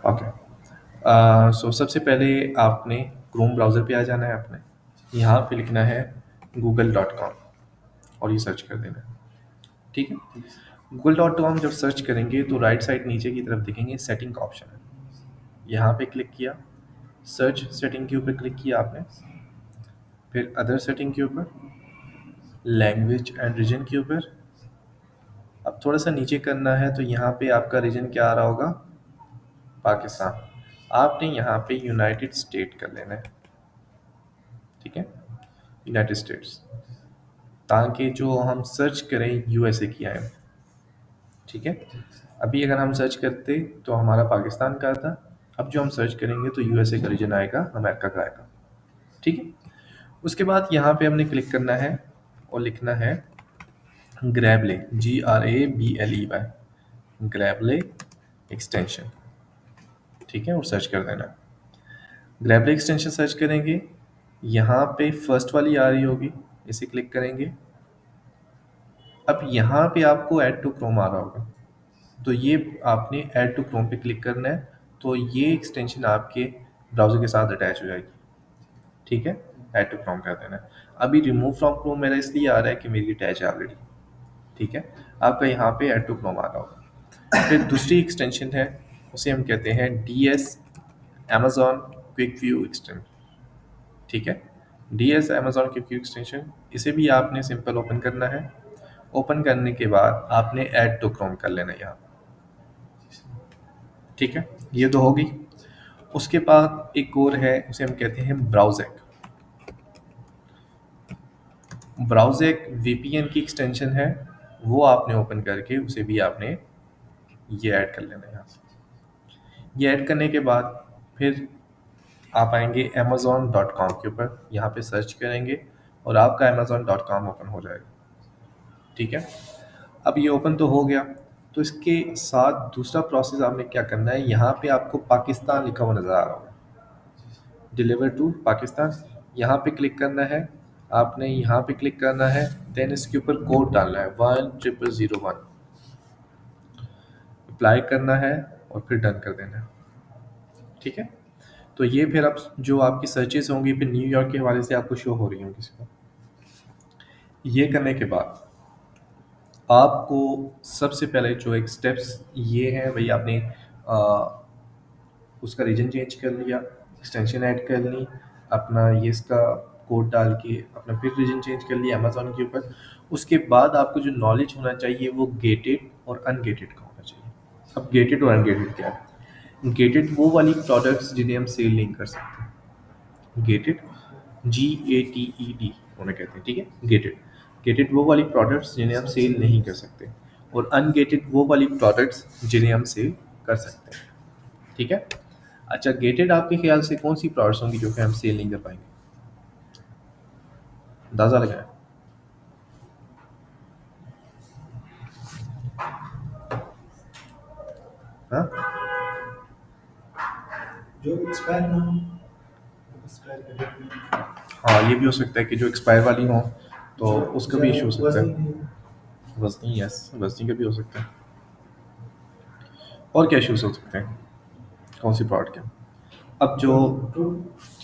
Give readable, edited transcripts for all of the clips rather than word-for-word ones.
Okay. सो सबसे पहले आपने क्रोम ब्राउज़र पे आ जाना है अपने। यहाँ पे लिखना है google.com और ये सर्च कर देना है। ठीक है? google.com जब सर्च करेंगे तो राइट साइड नीचे की तरफ देखेंगे सेटिंग का ऑप्शन है। यहाँ पे क्लिक किया, सर्च सेटिंग के ऊपर क्लिक किया आपने, फिर अदर सेटिंग के ऊपर, लैंग्वेज एंड रीजन के ऊपर। अब थोड़ा सा नीचे करना है तो यहाँ पे आपका रीजन क्या आ रहा होगा? पाकिस्तान। आपने यहाँ पे यूनाइटेड स्टेट कर लेना है। ठीक है? यूनाइटेड स्टेट्स, ताकि जो हम सर्च करें यूएसए की आए। ठीक है? अभी अगर हम सर्च करते तो हमारा पाकिस्तान का था, अब जो हम सर्च करेंगे तो यूएसए का रीजन आएगा, अमेरिका का आएगा। ठीक है? उसके बाद यहाँ पे हमने क्लिक करना है और लिखना है ग्रैबले, GRABLEY, ग्रैबले एक्सटेंशन। ठीक है? और सर्च कर देना। ग्रैबले एक्सटेंशन सर्च करेंगे, यहाँ पे फर्स्ट वाली आ रही होगी, इसे क्लिक करेंगे। अब यहाँ पे आपको ऐड टू क्रोम आ रहा होगा, तो ये आपने ऐड टू क्रोम पे क्लिक करना है, तो ये एक्सटेंशन आपके ब्राउज़र के साथ अटैच हो जाएगी। ठीक है? ऐड टू क्रोम कर देना है। अभी रिमूव फ्रॉम क्रोम मेरा इसलिए आ रहा है कि मेरी अटैच है ऑलरेडी। ठीक है? आपका यहाँ पे ऐड टू क्रोम आ रहा होगा। फिर दूसरी एक्सटेंशन है, उसे हम कहते हैं DS Amazon quick view extension. ठीक है? DS Amazon quick view extension, इसे भी आपने सिंपल ओपन करना है। ओपन करने के बाद आपने ऐड टू क्रोम कर लेना है यहाँ। ठीक है? ये तो होगी। उसके बाद एक और है, उसे हम कहते हैं ब्राउज़ेक। ब्राउज़ेक VPN की एक्सटेंशन है, वो आपने ओपन करके उसे भी आपने ये ऐड कर लेना है यहाँ से। ये ऐड करने के बाद फिर आप आएंगे amazon.com के ऊपर, यहाँ पे सर्च करेंगे और आपका amazon.com ओपन हो जाएगा। ठीक है? अब ये ओपन तो हो गया, तो इसके साथ दूसरा प्रोसेस आपने क्या करना है, यहाँ पे आपको पाकिस्तान लिखा हुआ नज़र आ रहा होगा, डिलीवर टू पाकिस्तान। यहाँ पे क्लिक करना है, आपने यहाँ पे क्लिक करना है, देन इसके ऊपर कोड डालना है 10001, अप्लाई करना है और फिर डन कर देना है। ठीक है? तो ये फिर अब जो आपकी सर्चेस होंगी फिर न्यूयॉर्क के हवाले से आपको शो हो रही होंगी इसको। ये करने के बाद आपको सबसे पहले जो एक स्टेप्स ये हैं भाई, आपने आ, उसका रीजन चेंज कर लिया, एक्सटेंशन ऐड कर ली, अपना ये इसका कोड डाल के अपना फिर रीजन चेंज कर लिया अमेज़न के ऊपर। उसके बाद आपको जो नॉलेज होना चाहिए वो गेटेड और अनगेटेड का होना चाहिए। अब गेटेड और अनगेटेड क्या है? गेटेड वो वाली प्रोडक्ट्स जिन्हें हम सेल नहीं कर सकते, गेटेड GATED उन्हें कहते हैं। ठीक है? गेटेड, गेटेड वो वाली प्रोडक्ट्स जिन्हें हम सेल नहीं कर सकते, और अनगेटेड वो वाली प्रोडक्ट्स जिन्हें हम सेल कर सकते हैं। ठीक है? अच्छा, गेटेड आपके ख्याल से कौन सी प्रोडक्ट्स होंगी जो कि हम सेल नहीं कर पाएंगे? अंदाजा लगाएं। हाँ, जो एक्सपायर ना हो, एक्सपायर कर देते हैं। हाँ, ये भी हो सकता है कि जो एक्सपायर वाली हो, तो उसका भी इशू हो सकता है। वजनी वजनी, यस, वजनी का भी हो सकता है। और क्या इशूज हो सकते हैं? कौन सी प्रोडक्ट के? अब जो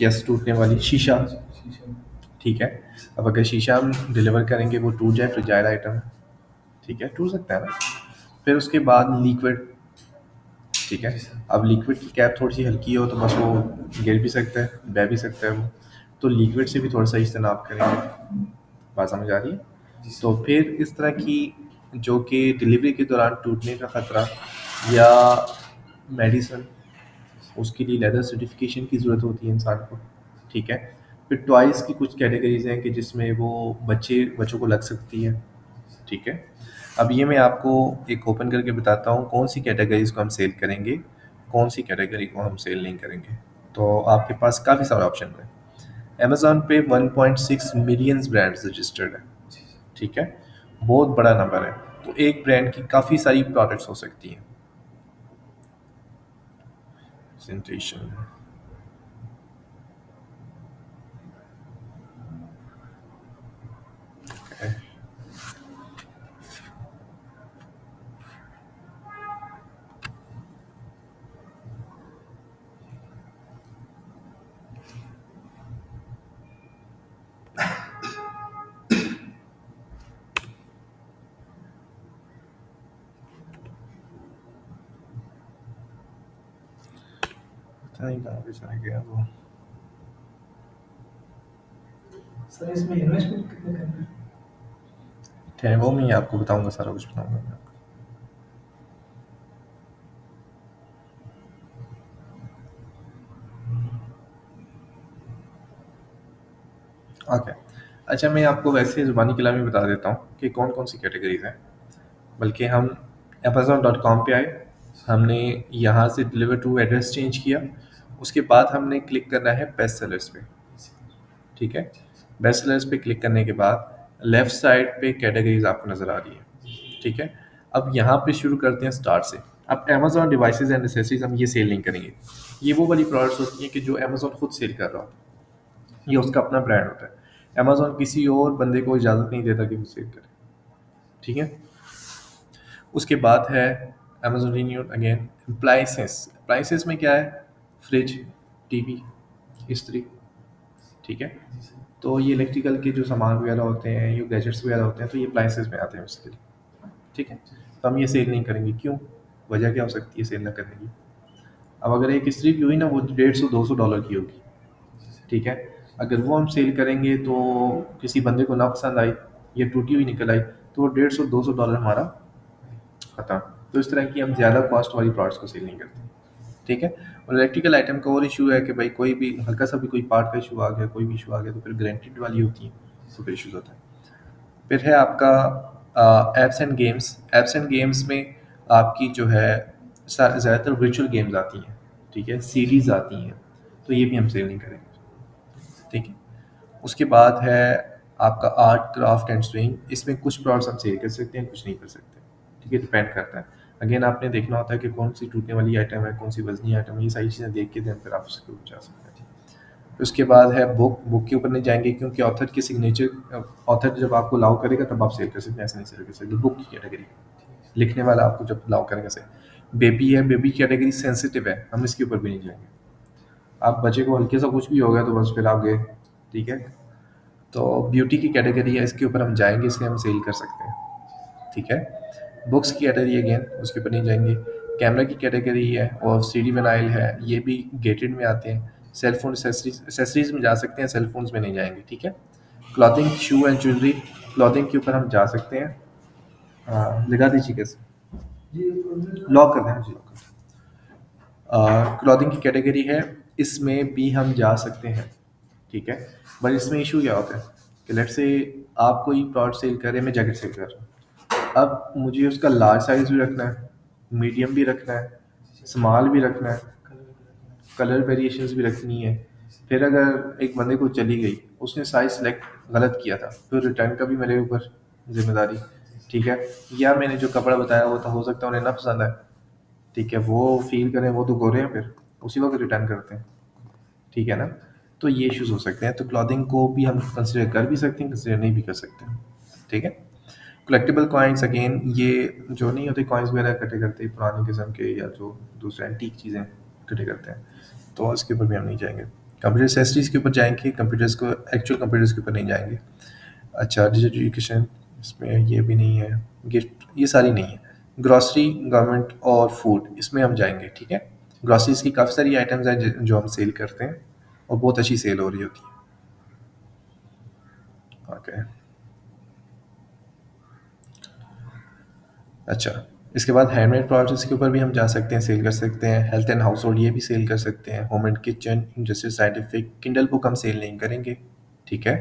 यस, टूटने वाली शीशा। शीशा ठीक है? अब अगर शीशा हम डिलीवर करेंगे वो टूट जाए, फ्रिजाइल आइटम है, ठीक है, टूट सकता है ना। फिर उसके बाद लिक्विड। ठीक है? अब लिक्विड की कैप थोड़ी सी हल्की हो तो बस वो गिर भी सकता है, बह भी सकता है वो, तो लिक्विड से भी थोड़ा सा इज्तनाब करेंगे। बात समझ आ रही है? तो फिर इस तरह की जो कि डिलीवरी के दौरान टूटने का ख़तरा या मेडिसन, उसके लिए लेदर सर्टिफिकेशन की ज़रूरत होती है इंसान को। ठीक है? फिर टॉयज़ की कुछ कैटेगरीज़ हैं कि जिसमें वो बच्चों को लग सकती है। ठीक है? अब ये मैं आपको एक ओपन करके बताता हूँ कौन सी कैटेगरीज़ को हम सेल करेंगे, कौन सी कैटेगरी को हम सेल नहीं करेंगे। तो आपके पास काफ़ी सारे ऑप्शन हैं। अमेज़न पे 1.6 मिलियंस ब्रांड्स रजिस्टर्ड है। ठीक है? बहुत बड़ा नंबर है। तो एक ब्रांड की काफ़ी सारी प्रोडक्ट्स हो सकती हैं। प्रेजेंटेशन, पता नहीं कहाँ पे चला गया वो। सर इसमें इन्वेस्टमेंट कितने करना है? ठहरो, वो मैं आपको बताऊंगा, सारा कुछ बताऊंगा मैं आपको। ओके। अच्छा, मैं आपको वैसे ज़ुबानी कलामी बता देता हूँ कि कौन कौन सी कैटेगरीज हैं। बल्कि हम Amazon.com पे आए, हमने यहाँ से डिलीवर टू एड्रेस चेंज किया, उसके बाद हमने क्लिक करना है बेस्ट सेलर्स पे। ठीक है, बेस्ट सेलर्स पे क्लिक करने के बाद लेफ्ट साइड पे कैटेगरीज आपको नज़र आ रही है। ठीक है, अब यहाँ पे शुरू करते हैं स्टार्ट से। अब Amazon डिवाइसेज एंड एसेसरीज हम ये सेल नहीं करेंगे। ये वो वाली प्रोडक्ट्स होती हैं कि जो Amazon खुद सेल कर रहा हो, ये उसका अपना ब्रांड होता है। Amazon किसी और बंदे को इजाज़त नहीं देता कि वो सेल करे। ठीक है, उसके बाद है Amazon Renew again appliances. Appliances में क्या है? फ्रिज, टीवी, इस्त्री। ठीक है, तो ये इलेक्ट्रिकल के जो सामान वगैरह होते हैं, ये गैजेट्स वगैरह होते हैं, तो ये अप्लाइंसेस में आते हैं उसके लिए। ठीक है, तो हम ये सेल नहीं करेंगे। क्यों? वजह क्या हो सकती है सेल ना करने की? अब अगर एक इस्त्री भी हुई ना, वो 150-200 डॉलर की होगी। ठीक है, अगर वो हम सेल करेंगे तो किसी बंदे को ना पसंद आई, ये टूटी हुई निकल आई, तो वो 150-200 डॉलर हमारा खत्म। तो इस तरह की हम ज़्यादा कॉस्ट वाली प्रोडक्ट्स को सेल नहीं करते। ठीक है, और इलेक्ट्रिकल आइटम का और इशू है कि भाई कोई भी हल्का सा भी कोई पार्ट का इशू आ गया, कोई भी इशू आ गया, तो फिर गारंटीड वाली होती है, तो फिर इशूज़ होता है। फिर है आपका apps and games. Apps and games में आपकी जो है ज़्यादातर वर्चुअल गेम्स आती हैं। ठीक है, सीरीज आती हैं, तो ये भी हम सेल नहीं करेंगे। ठीक है, उसके बाद है आपका आर्ट क्राफ्ट एंड स्विंग। इसमें कुछ प्रोडक्ट्स हम सेल कर सकते हैं, कुछ नहीं कर सकते। ठीक है, डिपेंड करता है। अगेन आपने देखना होता है कि कौन सी टूटने वाली आइटम है, कौन सी वजनी आइटम है, ये सारी चीज़ें देख के देन फिर आप उसके ऊपर जा सकते हैं। उसके बाद है बुक। बुक के ऊपर नहीं जाएंगे क्योंकि ऑथर की सिग्नेचर, ऑथर जब आपको अलाउ करेगा तब आप सेल कर सकते हैं, ऐसे नहीं सेल कर सकते। बुक की कैटेगरी, लिखने वाला आपको जब अलाउ करेगा से। बेबी है, बेबी कैटेगरी सेंसिटिव है, हम इसके ऊपर भी नहीं जाएंगे। आप बच्चे को हल्के सा कुछ भी हो गया तो बस फिर आप गए। ठीक है, तो ब्यूटी की कैटेगरी है, इसके ऊपर हम जाएंगे, इसलिए हम सेल कर सकते हैं। ठीक है, बुक्स की कैटेगरी अगेन उसके ऊपर नहीं जाएंगे। कैमरा की कैटेगरी है और सीडी विनाइल है, ये भी गेटेड में आते हैं। सेल फोन एसेसरीज, एसेसरीज में जा सकते हैं, सेल फोन्स में नहीं जाएंगे। ठीक है, clothing, shoe and jewellery. Clothing के ऊपर हम जा सकते हैं। लगा दीजिए कैसे, जी लॉक कर देना जी, लॉक कर। क्लॉथिंग की कैटेगरी है, इसमें भी हम जा सकते हैं। ठीक है, बट इसमें इशू क्या होता है कि लेट्स से आप कोई प्रोडक्ट सेल कर रहे हैं, मैं जैकेट सेल कर रहा हूँ, अब मुझे उसका लार्ज साइज़ भी रखना है, मीडियम भी रखना है, स्मॉल भी रखना है, कलर वेरिएशंस भी रखनी है। फिर अगर एक बंदे को चली गई, उसने साइज़ सेलेक्ट गलत किया था, फिर रिटर्न का भी मेरे ऊपर जिम्मेदारी। ठीक है, या मैंने जो कपड़ा बताया वो था, हो सकता है उन्हें ना पसंद आए। ठीक है, वो फील करें, वो तो गोरे हैं, फिर उसी वक्त रिटर्न करते हैं। ठीक है ना, तो ये इश्यूज हो सकते हैं। तो क्लॉथिंग को भी हम कंसिडर कर भी सकते हैं, कंसिडर नहीं भी कर सकते हैं। ठीक है, कलेक्टिबल कॉइन्स अगेन, ये जो नहीं होते कॉइन्स वगैरह इकट्ठे करते हैं पुरानी किस्म के, या जो दूसरे एंटीक चीज़ें इकट्ठे करते हैं, तो इसके ऊपर भी हम नहीं जाएंगे। कंप्यूटर एसेसरीज के ऊपर जाएंगे, कंप्यूटर्स को, एक्चुअल कंप्यूटर्स के ऊपर नहीं जाएंगे। अच्छा, डिजिटल एजुकेशन, इसमें ये भी नहीं है। गिफ्ट, ये सारी नहीं है। ग्रॉसरी, गवर्नमेंट और फूड, इसमें हम जाएंगे। ठीक है, ग्रॉसरीज की काफ़ी सारी आइटम्स हैं जो हम सेल करते हैं और बहुत अच्छी सेल हो रही होती है। ओके, अच्छा, इसके बाद हैंडमेड प्रोडक्ट्स के ऊपर भी हम जा सकते हैं, सेल कर सकते हैं। हेल्थ एंड हाउस होल्ड, ये भी सेल कर सकते हैं। Home and kitchen, industrial scientific, Kindle book हम सेल नहीं करेंगे। ठीक है,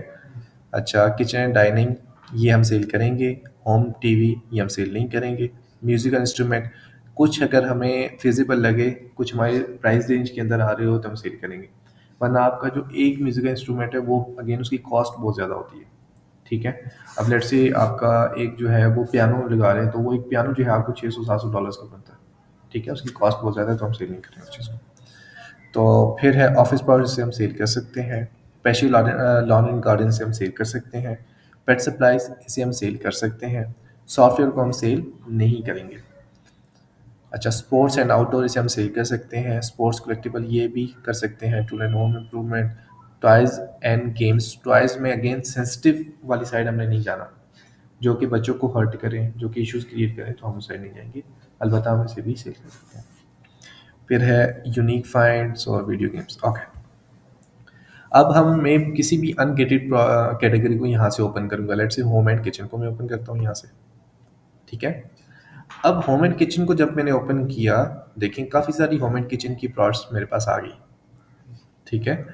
अच्छा, किचन एंड डाइनिंग, ये हम सेल करेंगे। होम टीवी, ये हम सेल नहीं करेंगे। म्यूज़िकल इंस्ट्रूमेंट, कुछ अगर हमें फिजिबल लगे, कुछ हमारे प्राइस रेंज के अंदर आ रहे हो, तो हम सेल करेंगे। वरना आपका जो एक म्यूज़िकल इंस्ट्रूमेंट है, वो अगेन उसकी कॉस्ट बहुत ज़्यादा होती है। ठीक है, अब लेट्स से आपका एक जो है वो पियानो लगा रहे हैं, तो वो एक पियानो जो है आपको 600-700 डॉलर्स का बनता है। ठीक है, उसकी कॉस्ट बहुत ज़्यादा है, तो हम सेल नहीं करेंगे उस चीज़ को। तो फिर है ऑफिस प्रोडक्ट्स से हम सेल कर सकते हैं। स्पेशल लॉन एंड गार्डन से हम सेल कर सकते हैं। पेट सप्लाईज, इसे हम सेल कर सकते हैं। सॉफ्टवेयर को हम सेल नहीं करेंगे। अच्छा, स्पोर्ट्स एंड आउटडोर, इसे हम सेल कर सकते हैं। स्पोर्ट्स कलेक्टिबल, ये भी कर सकते हैं। Tool and home improvement, toys and games. Toys में अगेन सेंसिटिव वाली साइड हमने नहीं जाना, जो कि बच्चों को हर्ट करें, जो कि इश्यूज़ क्रिएट करें, तो हम उस साइड नहीं जाएंगे। अलबत्ता हम इसे भी सेल कर सकते हैं। फिर है यूनिक फाइंड्स और वीडियो गेम्स। ओके, अब मैं किसी भी अनगेटेड कैटेगरी को यहाँ से ओपन करूँगा। Let's say home and kitchen को मैं ओपन करता हूँ यहाँ से, ठीक है। अब होम एंड किचन को जब मैंने ओपन किया, देखें काफ़ी सारी होम एंड किचन की प्रोडक्ट्स मेरे पास आ गई, ठीक है।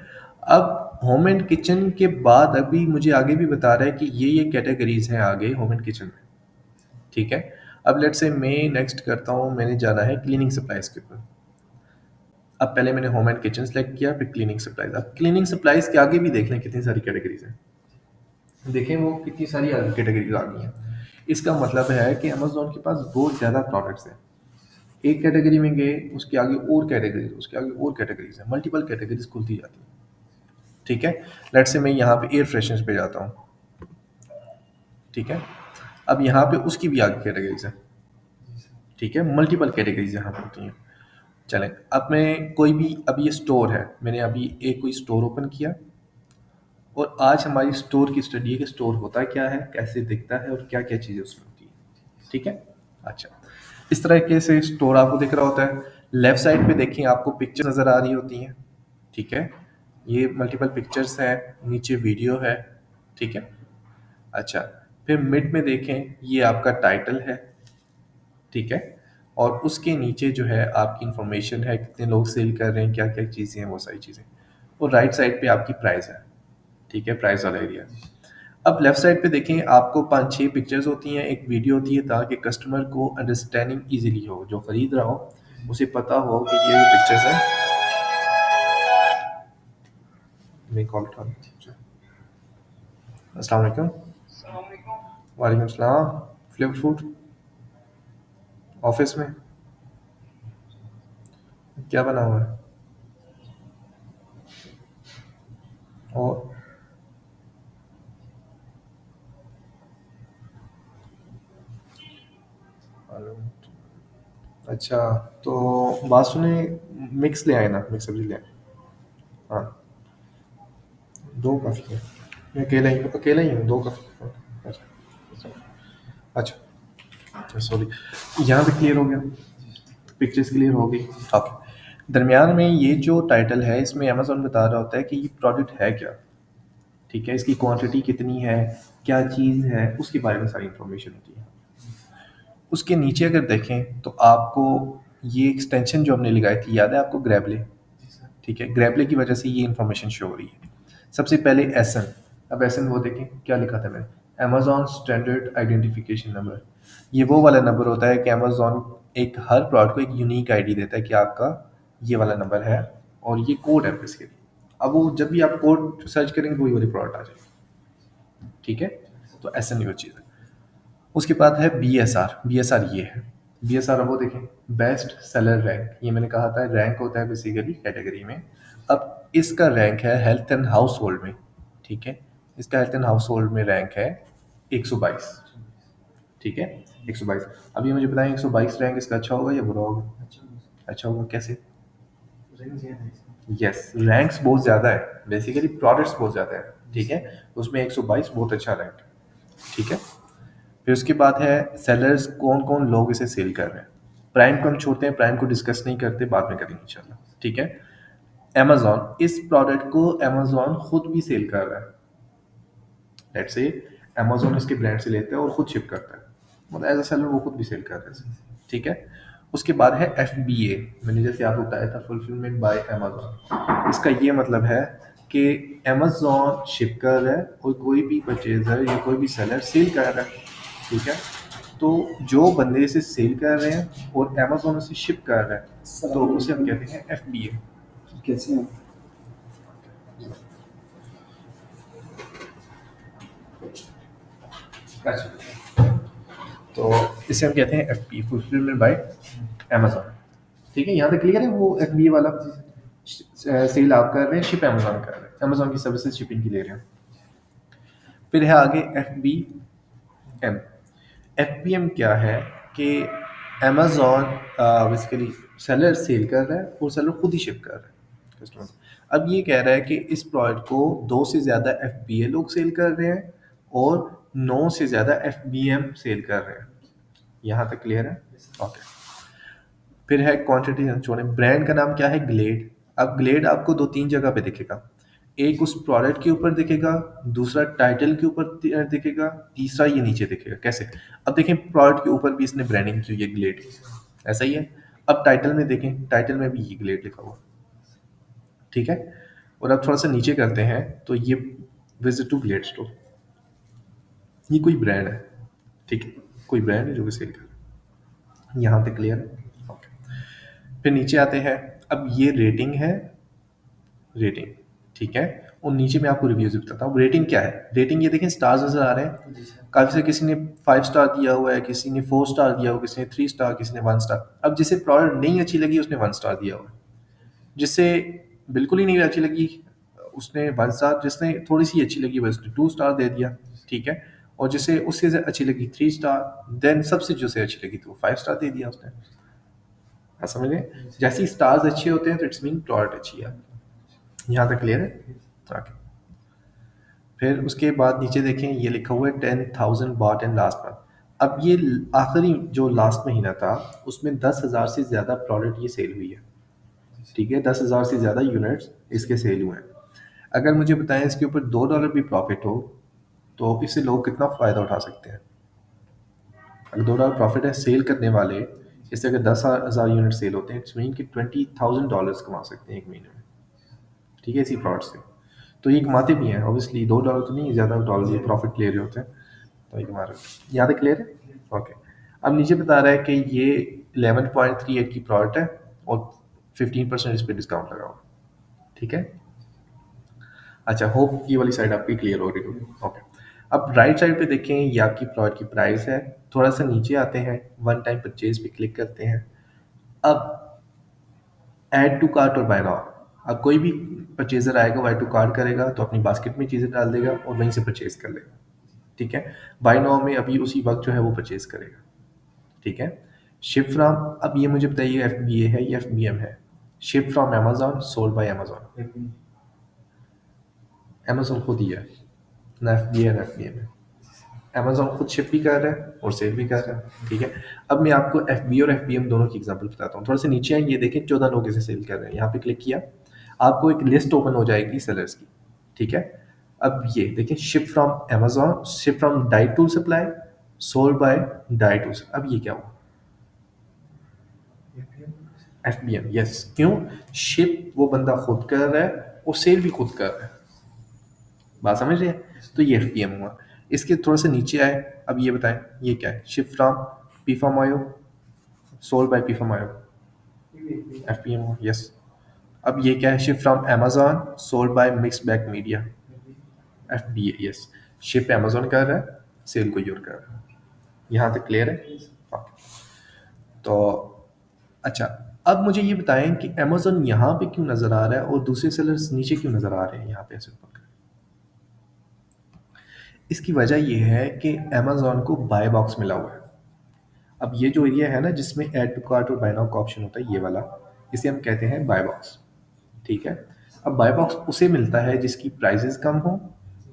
अब होम एंड किचन के बाद अभी मुझे आगे भी बता रहा है कि ये कैटेगरीज हैं आगे होम एंड किचन में, ठीक है। अब लेट्स से मैं नेक्स्ट करता हूँ, मैंने जाना है क्लीनिंग सप्लाइज के ऊपर। अब पहले मैंने होम एंड किचन सेलेक्ट किया, फिर क्लीनिंग सप्लाइज। अब क्लीनिंग सप्लाइज के आगे भी देख लें कितनी सारी कैटेगरीज हैं, देखें वो कितनी सारी कैटेगरीज आ गई हैं। इसका मतलब है कि अमेजोन के पास बहुत ज़्यादा प्रोडक्ट्स हैं। एक कैटेगरी में गए, उसके आगे और कैटेगरीज, उसके आगे और कैटेगरीज है, मल्टीपल कैटेगरीज खुलती जाती है, ठीक है। लेट्स से मैं यहाँ पे एयर फ्रेशनर्स पे जाता हूँ, ठीक है। अब यहाँ पे उसकी भी आगे कैटेगरीज है, ठीक है, मल्टीपल कैटेगरीज यहाँ पे होती हैं। चलें, अब मैं कोई भी, अब ये स्टोर है, मैंने अभी एक कोई स्टोर ओपन किया और आज हमारी स्टोर की स्टडी है कि स्टोर होता क्या है, कैसे दिखता है और क्या क्या चीज़ें उसमें होती है, ठीक है। अच्छा, इस तरीके से स्टोर आपको दिख रहा होता है। लेफ्ट साइड पे देखें आपको पिक्चर नज़र आ रही होती हैं, ठीक है। ये मल्टीपल पिक्चर्स हैं, नीचे वीडियो है, ठीक है। अच्छा, फिर मिड में देखें ये आपका टाइटल है, ठीक है। और उसके नीचे जो है आपकी इंफॉर्मेशन है, कितने लोग सेल कर रहे हैं, क्या क्या चीज़ें हैं, वो सारी चीज़ें। और राइट साइड पे आपकी प्राइस है, ठीक है, प्राइस वाला एरिया। अब लेफ्ट साइड पे देखें आपको 5-6 पिक्चर्स होती हैं, एक वीडियो होती है, ताकि कस्टमर को अंडरस्टैंडिंग ईजिली हो, जो खरीद रहा हो उसे पता हो कि ये पिक्चर्स हैं। मैं कॉल उठा लूँ। अस्सलाम वालेकुम। वालेकुम सलाम। फ्लिप फूड ऑफिस में क्या बना हुआ है? और अच्छा, तो बात सुने, मिक्स ले आए ना, मिक्स सब्जी ले आए। हाँ, दो काफ़ी है। मैं अकेला ही हूँ, दो काफ़ी। अच्छा अच्छा, सॉरी। यहाँ पे क्लियर हो गया, पिक्चर्स क्लियर हो गई। ओके, दरमियान में ये जो टाइटल है इसमें अमेजोन बता रहा होता है कि ये प्रोडक्ट है क्या, ठीक है, इसकी क्वांटिटी कितनी है, क्या चीज़ है, उसके बारे में सारी इन्फॉर्मेशन होती है। उसके नीचे अगर देखें तो आपको ये एक्सटेंशन जो हमने लगाई थी, याद है आपको, ग्रैबले, ठीक है। ग्रैबले की वजह से ये इन्फॉर्मेशन शो हो रही है। सबसे पहले एसन। अब एसन वो देखें क्या लिखा था मैंने, अमेजोन स्टैंडर्ड आइडेंटिफिकेशन नंबर। ये वो वाला नंबर होता है कि अमेजोन एक हर प्रोडक्ट को एक यूनिक आईडी देता है कि आपका ये वाला नंबर है, और ये कोड है इसके लिए। अब वो जब भी आप कोड सर्च करेंगे वही वाली प्रोडक्ट आ जाएगी, ठीक है। तो एसन ये चीज़ है। उसके बाद है B S R. B S R ये है, बी एस आर वो देखें, बेस्ट सेलर रैंक। ये मैंने कहा था रैंक होता है बेसिकली कैटेगरी में। अब इसका रैंक है हेल्थ एंड हाउस होल्ड में, ठीक है। इसका हेल्थ एंड हाउस होल्ड में रैंक है 122, ठीक है, 122। अब ये मुझे बताएं 122 रैंक इसका अच्छा होगा या बुरा होगा? अच्छा होगा, कैसे? यस, रैंक्स बहुत ज़्यादा है, बेसिकली प्रोडक्ट्स बहुत ज़्यादा है, ठीक है। उसमें 122 बहुत अच्छा रैंक है, ठीक है। फिर उसके बाद है सेलर्स, कौन कौन लोग इसे सेल कर रहे हैं। प्राइम को हम छोड़ते हैं, प्राइम को डिस्कस नहीं करते, बाद में करेंगे इंशाल्लाह, ठीक है। अमेजोन, इस प्रोडक्ट को अमेजोन खुद भी सेल कर रहा है। लेट्स से अमेजोन इसके ब्रांड से लेता है और खुद शिप करता है, मतलब एज अ सेलर वो खुद भी सेल कर रहा है, ठीक है। उसके बाद है एफ बी ए, मैंने जैसे आपको बताया था, फुलफिलमेंट बाय अमेजोन। इसका ये मतलब है कि अमेजोन शिप कर रहा है और कोई भी परचेजर या कोई भी सेलर सेल कर रहा है, ठीक है। तो जो बंदे इसे सेल कर रहे हैं और अमेजोन उसे शिप कर रहा है, तो उसे हम कहते हैं एफ बी ए। कैसे हैं? अच्छा, तो इसे हम कहते हैं F B, fulfilment by Amazon, ठीक है। यहाँ तक क्लियर है? वो एफ बी वाला सेल आप कर रहे हैं, शिप अमेजोन कर रहे हैं, अमेजोन की सर्विसेज शिपिंग की ले रहे हैं। फिर है आगे F B M. F B M क्या है कि अमेजोन बेसिकली सेलर सेल कर रहा है और सेलर खुद ही शिप कर रहा है कस्टमर। अब ये कह रहा है कि इस प्रोडक्ट को 2 से ज़्यादा एफ बी ए लोग सेल कर रहे हैं और 9 से ज़्यादा एफ बी एम सेल कर रहे हैं। यहाँ तक क्लियर है? ओके। फिर है क्वांटिटी छोड़े, ब्रांड का नाम क्या है, ग्लेड। अब ग्लेड आपको दो तीन जगह पे दिखेगा, एक उस प्रोडक्ट के ऊपर दिखेगा, दूसरा टाइटल के ऊपर दिखेगा, तीसरा ये नीचे दिखेगा। कैसे? अब देखें प्रोडक्ट के ऊपर भी इसने ब्रांडिंग की हुई है ग्लेड, ऐसा ही है। अब टाइटल में देखें, टाइटल में भी ये ग्लेड लिखा हुआ, ठीक है। और अब थोड़ा सा नीचे करते हैं तो ये विजिट टू ग्लेड स्टोर, ये कोई ब्रांड है, ठीक है, कोई ब्रांड है जो कि सेल कर रहा है। यहाँ तक क्लियर है? ओके। फिर नीचे आते हैं, अब ये रेटिंग है, रेटिंग, ठीक है। और नीचे मैं आपको रिव्यूज बताता हूँ। रेटिंग क्या है, रेटिंग ये देखें स्टार्स नजर आ रहे हैं, काफी से किसी ने 5 स्टार दिया हुआ है, किसी ने 4 स्टार दिया हुआ, किसी ने 3 स्टार, किसी ने 1 स्टार। अब जिसे प्रोडक्ट नहीं अच्छी लगी उसने 1 स्टार दिया हुआ है, जिससे बिल्कुल ही नहीं अच्छी लगी उसने 1 स्टार, जिसने थोड़ी सी अच्छी लगी बस उसने 2 स्टार दे दिया, ठीक है। और जिसे उससे अच्छी लगी 3 स्टार, देन सबसे जो से अच्छी लगी तो 5 स्टार दे दिया उसने। हाँ, समझ गए? जैसे ही स्टार्स अच्छे होते हैं तो इट्स मीन प्रोडक्ट अच्छी है। यहाँ तक क्लियर है? ओके। फिर उसके बाद नीचे देखें ये लिखा हुआ है 10,000 बॉट इन लास्ट मंथ। अब ये आखिरी जो लास्ट महीना था उसमें 10,000 से ज़्यादा प्रोडक्ट ये सेल हुई है, ठीक है, 10,000 से ज़्यादा यूनिट्स इसके सेल हुए हैं। अगर मुझे बताएं इसके ऊपर $2 भी प्रॉफिट हो तो इससे लोग कितना फ़ायदा उठा सकते हैं। अगर $2 प्रॉफिट है सेल करने वाले, इससे अगर 10,000 यूनिट सेल होते हैं इट्स मीन कि $20,000 कमा सकते हैं एक महीने में, ठीक है, इसी प्रोडक्ट से। तो ये कमाते भी हैं ऑब्वियसली, $2 तो नहीं, ज़्यादा डॉलर ये प्रॉफिट ले रहे होते हैं, तो ये कमा रहे होते हैं। यहाँ तक क्लियर है? ओके। अब नीचे बता रहा है कि ये 11.38 की प्रोडक्ट है और 15% इस पर डिस्काउंट लगा हुआ, ठीक है। अच्छा, होप ये वाली साइड आपकी क्लियर हो रही होगी। ओके। अब राइट साइड पे देखें ये आपकी प्रोडक्ट की प्राइस है। थोड़ा सा नीचे आते हैं, वन टाइम परचेज पे क्लिक करते हैं। अब ऐड टू कार्ट और बाय नाउ, अब कोई भी परचेजर आएगा वो ऐड टू कार्ट करेगा तो अपनी बास्केट में चीज़ें डाल देगा और वहीं से परचेज कर लेगा, ठीक है। बाय नाउ में अभी उसी वक्त जो है वो परचेज करेगा, ठीक है। शिप फ्रॉम, अब ये मुझे बताइए एफ बी ए है या एफ बी एम है? Ship from Amazon, sold bye Amazon. Amazon खुद ही है, ना एफ बी ए ना एफ बी एम है। अमेजोन खुद शिप भी कर रहा है और सेल भी कर रहा है, ठीक है। अब मैं आपको एफ बी और एफ बी एम दोनों की एग्जांपल बताता हूँ। थोड़ा सा नीचे आए, ये देखें 14 लोग इसे सेल कर रहे हैं। यहाँ पे क्लिक किया, आपको एक लिस्ट ओपन हो जाएगी सेलर्स की, ठीक है। अब ये देखें ship from Amazon, ship from Die Tool Supply, sold by Die Tool. अब ये क्या हुआ? F B M, yes. क्यों? शिप वो बंदा खुद कर रहा है और सेल भी खुद कर रहा है, बात समझ रहे हैं? तो ये एफ बी एम हुआ। इसके थोड़ा सा नीचे आए, अब ये बताएं ये क्या है? Ship from Pifa Mayo, sold by Pifa Mayo, F B M हुआ, यस। अब ये क्या है? Ship from Amazon, sold by mix bag media, F B A, yes. Ship Amazon कर रहा है, सेल कोई और कर रहा है। यहाँ तक क्लियर है? हाँ। तो अच्छा, अब मुझे ये बताएं कि अमेजोन यहाँ पे क्यों नज़र आ रहा है और दूसरे सेलर्स नीचे क्यों नज़र आ रहे हैं यहाँ पे ऐसे ऊपर? इसकी वजह ये है कि अमेजोन को बाय बॉक्स मिला हुआ है। अब ये जो एरिया है ना जिसमें ऐड टू कार्ट और बाय नाउ का ऑप्शन होता है, ये वाला, इसे हम कहते हैं बाय बॉक्स, ठीक है। अब बाय बॉक्स उसे मिलता है जिसकी प्राइसेस कम हो,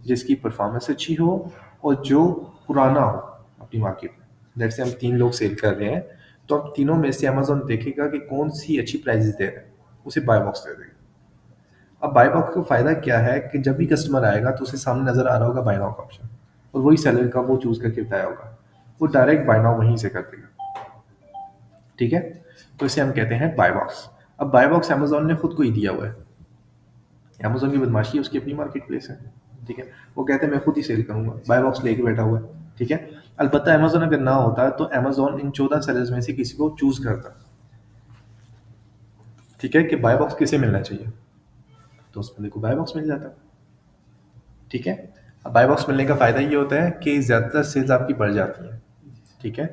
जिसकी परफॉर्मेंस अच्छी हो और जो पुराना हो अपनी मार्केट में। जैसे हम 3 लोग सेल कर रहे हैं तो अब तीनों में से अमेजोन देखेगा कि कौन सी अच्छी प्राइसेस दे रहा है, उसे बाय बॉक्स दे देगा। अब बाय बॉक्स का फ़ायदा क्या है कि जब भी कस्टमर आएगा तो उसे सामने नज़र आ रहा होगा बाय नाउ का ऑप्शन, और वही सेलर का वो चूज़ करके बताया होगा, वो डायरेक्ट बाय नाउ वहीं से कर देगा, ठीक है। तो इसे हम कहते हैं बाय बॉक्स। अब बाय बॉक्स अमेजोन ने खुद को ही दिया हुआ है, अमेजोन की बदमाशी है, उसकी अपनी मार्केट प्लेस है, ठीक है। वो कहते हैं मैं खुद ही सेल करूंगा, बाय बॉक्स लेके बैठा हुआ है, ठीक है। अलबत्ता अमेजोन अगर ना होता तो अमेजोन इन 14 सेलर्स में से किसी को चूज करता, ठीक है, कि बाय बॉक्स किसे मिलना चाहिए, तो उस बंदे को बाय बॉक्स मिल जाता, ठीक है। अब बाय बॉक्स मिलने का फ़ायदा ये होता है कि ज़्यादातर सेल्स आपकी बढ़ जाती हैं, ठीक है।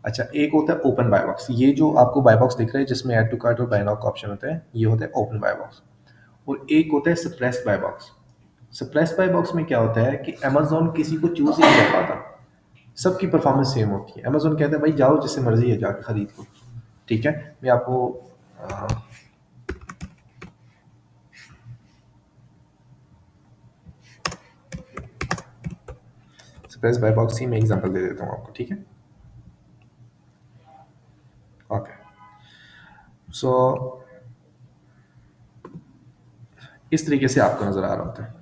अच्छा, एक होता है ओपन बाय बॉक्स, ये जो आपको बाय बॉक्स दिख रहा है जिसमें ऐड टू कार्ट और बाय नाउ का ऑप्शन होता है, ये होता है ओपन बाय बॉक्स। और एक होता है suppressed bye box. Suppressed bye box में क्या होता है कि अमेजोन किसी को चूज ही नहीं कर पाता, सबकी परफॉर्मेंस सेम होती है। अमेजोन कहता है भाई जाओ जिससे मर्जी है जाकर खरीद लो, ठीक है। मैं आपको सप्रेस्ड बाय बॉक्स ही मैं एग्जांपल दे देता हूँ आपको, ठीक है। ओके। सो इस तरीके से आपको नज़र आ रहा होता है।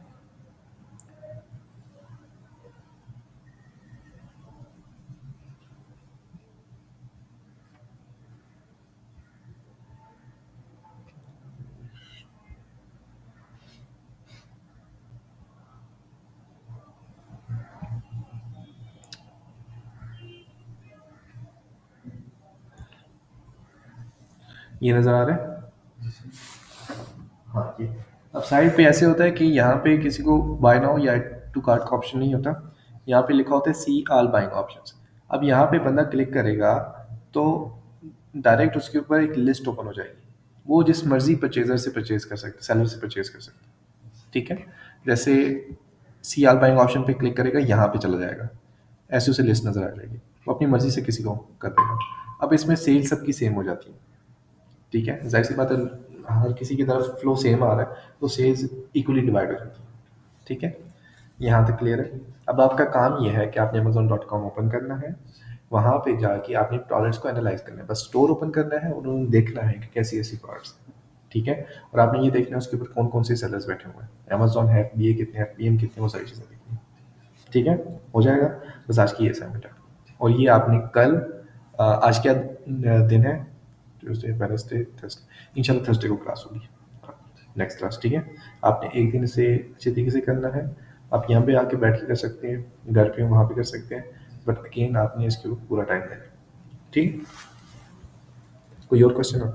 ये नज़र आ रहा है। हाँ ये अब साइड पे ऐसे होता है कि यहाँ पे किसी को बाय नाउ या टू कार्ट का ऑप्शन नहीं होता। यहाँ पे लिखा होता है सी ऑल बाइंग ऑप्शंस। अब यहाँ पे बंदा क्लिक करेगा तो डायरेक्ट उसके ऊपर एक लिस्ट ओपन हो जाएगी। वो जिस मर्जी परचेजर से परचेज कर सकते, सेलर से परचेज कर सकते। ठीक है, जैसे सी ऑल बाइंग ऑप्शन पे क्लिक करेगा, यहाँ पे चला जाएगा, ऐसे उसे लिस्ट नज़र आ जाएगी, वो अपनी मर्जी से किसी को कर देगा। अब इसमें सेल सबकी सेम हो जाती है। ठीक है, जाहिर सी बात है, हर किसी की तरफ फ्लो सेम आ रहा है तो सेल्स इक्वली डिवाइड हो जाती है। ठीक है, यहाँ तक क्लियर है। अब आपका काम ये है कि आपने Amazon.com ओपन करना है, वहाँ पे जाके आपने प्रोडक्ट्स को एनालाइज करना है, बस स्टोर ओपन करना है और उन्होंने देखना है कि कैसी ऐसी प्रोडक्ट्स हैं। ठीक है, और आपने ये देखना है उसके ऊपर कौन कौन से सेलर्स बैठे हुए हैं, अमेजोन है, FBA कितने, FBM कितने, वो सारी चीज़ें देखनी है। ठीक है, हो जाएगा। बस आज की ये असाइनमेंट है और ये आपने कल आज क्या दिन है, ट्यूसडे, वेडनेसडे, थर्सडे, इंशाल्लाह थर्सडे को क्लास होगी, नेक्स्ट क्लास। ठीक है, आपने एक दिन इसे अच्छे तरीके से करना है। आप यहाँ पे आके बैठ के कर सकते हैं, घर पे वहाँ पे कर सकते हैं, बट अगेन आपने इसके ऊपर पूरा टाइम देना है। ठीक, कोई और क्वेश्चन?